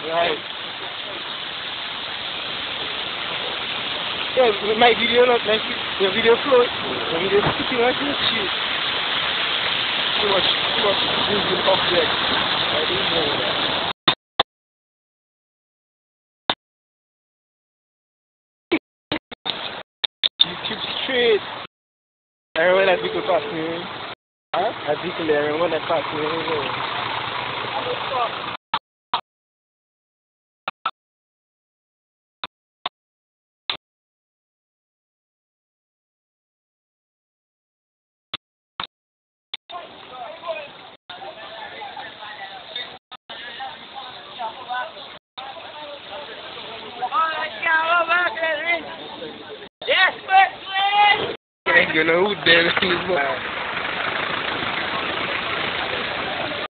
Right. Yeah, my video not like the video flow, the video sticking like this shit. Too much moving object. I didn't know that. You keep straight. I remember that vehicle passed me. Huh? That vehicle there, I remember that passed me. Yes, but You know who's there in this book.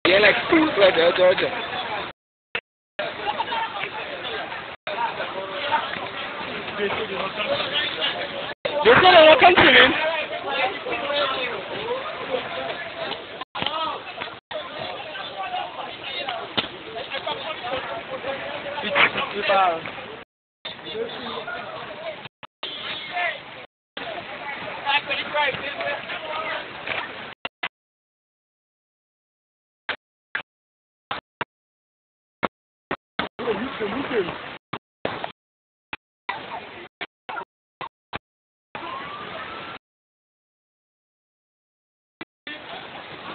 Yeah, like food right there, Georgia. They said they were continuing.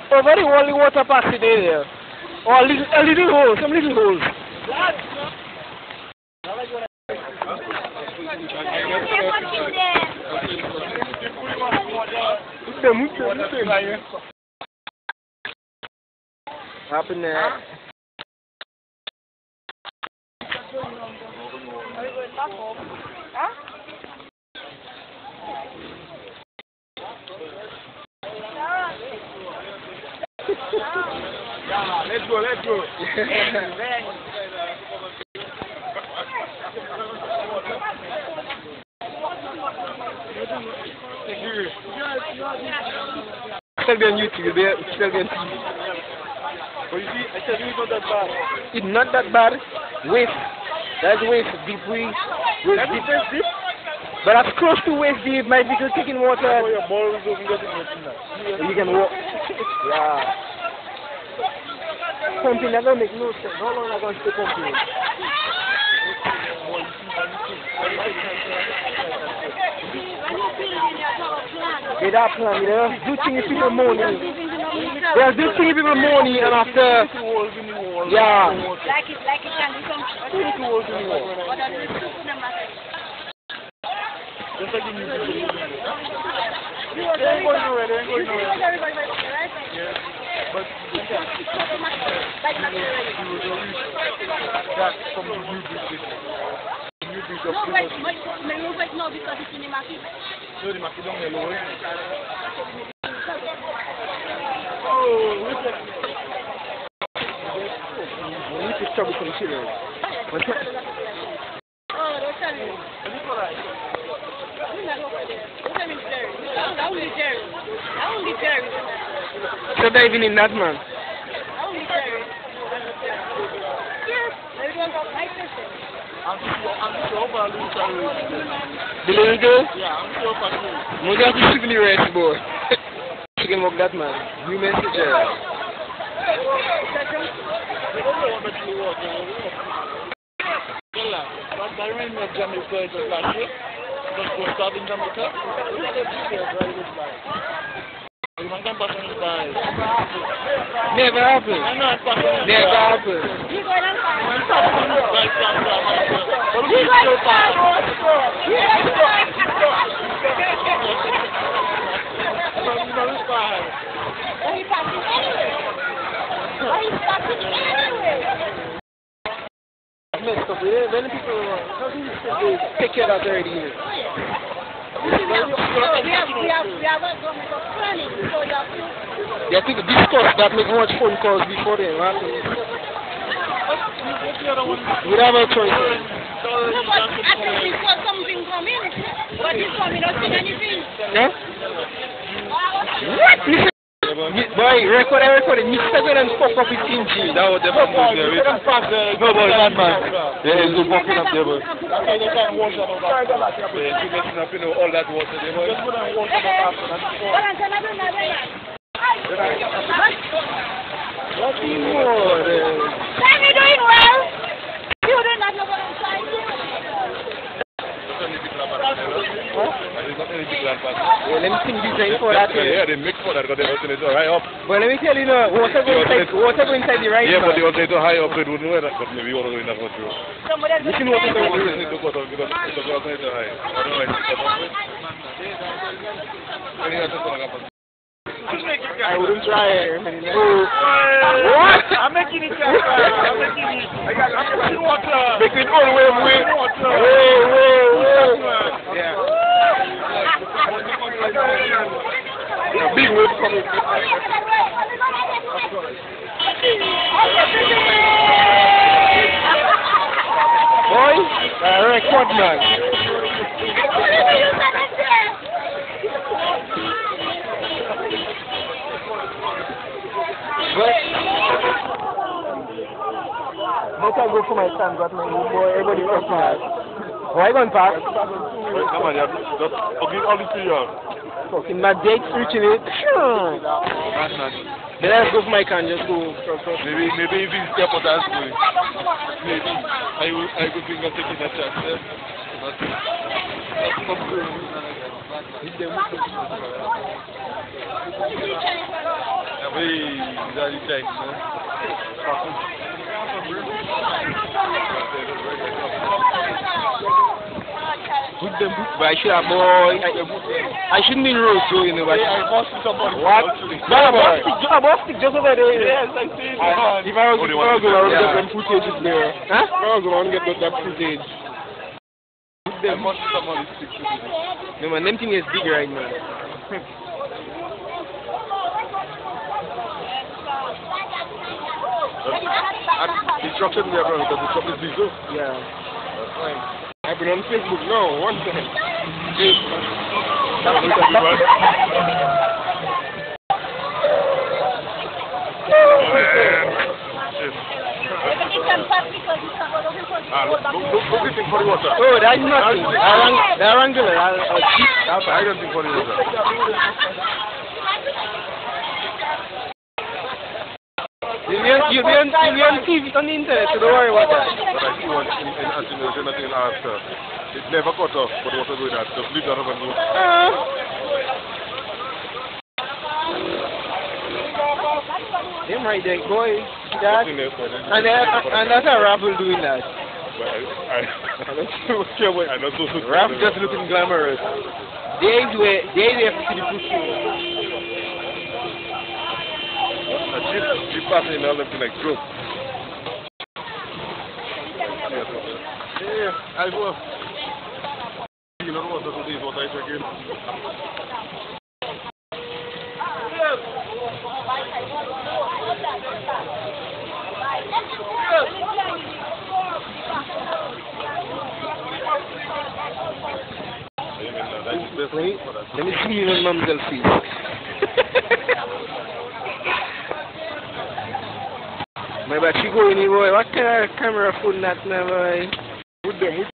Over the only water passing there. Or a little hole, some little holes. Happened there. Let's go, let's go. Still on YouTube, there. Still on TV. But you see, I tell you, it's not that bad. It's not that bad. Waist. That's waist deep. Waist deep. But as close to waist deep, my vehicle taking water. Oh, your balls you can walk. Yeah. Pumping, that don't make no sense. How long am I going to stay pumping? They don't plan, you know. Do things people money. They are do things people money and after. Yeah. like it can be some. What are the two of them? Just like in music. They ain't going nowhere, right? Yeah. But that's from the new bridge. No, because it's in the market. No, the market don't yellow. Oh, look at we need to trouble some children. Oh, don't tell me. I won't be Jerry. So they're even in that man. I won't be Jerry. Yes. Maybe don't go like this. I'm so far the little girl? Yeah, I'm so far. Most of the civil rights boy. She can walk that man. You message her. I remember Jamaica is a last year. Just go start in Jamaica. Never happened. Never happened. Messed up with it. Many people take care of that already. They think discuss that, make much phone calls before then. Right? We have a choice. Actually, before something come in, but this one we don't see anything. Yeah? What? Listen. Boy, record. Mr. Gwen and fuck up with Team G. That was the bad news there. No, boy, bad man. Yeah, he's just walking up there, boy. Yeah, he's messing up, all that water there, boy. What do you want? Sam, you're doing well. You're doing that. Well, let me sing design for that. Yeah, they mix for that because they alternate to high up. But let me tell you, water go inside the right. Yeah, but they alternate to high up, so it wouldn't wear that, but maybe you want to go in that one too. You can water go You need to cut off because it's alternate to high. Otherwise, it's cut off. I wouldn't try it. What? I'm making it. I'm making water. Make it all the way away. Yeah. Big wave coming. Boy, record man. But I go for my son, got my new boy, everybody goes fast. Why going fast? Come on, yeah, just forgive all this to you. Fucking my date's reaching it. Then I go for my can, just go. Maybe if he's step out as well. Maybe. I could think of taking a chance there. Put them book, but I should have boy. I shouldn't be in road too, you know. But I must see somebody. what? I must stick just over there. Yes, I see it. If I was going to get them footage there. Huh? If I was going to get that footage. I must see somebody stick to it. No man, them thing is big right now. The truck shouldn't be around because the truck is big too. Yeah. That's fine. I've been on Facebook now, one time. Look looking for the water. Oh, that's nothing. They're angular. I don't think for the water. You'll be on TV, on the internet, so don't worry about that. But I see one in Anthony, there's nothing after. It never cut off, but the water going out. Just leave that up and go. Them right there, boy. That, and that's a raffle doing that. I know so. Rap just looking glamorous. Days where have to see the pussy. She passing in all looking like joke. Yeah, I go. You know what this is, what I check in. Wait, let me see you in Mamsel feet. My bad, she going, boy. What kind of camera phone that now, boy? With them,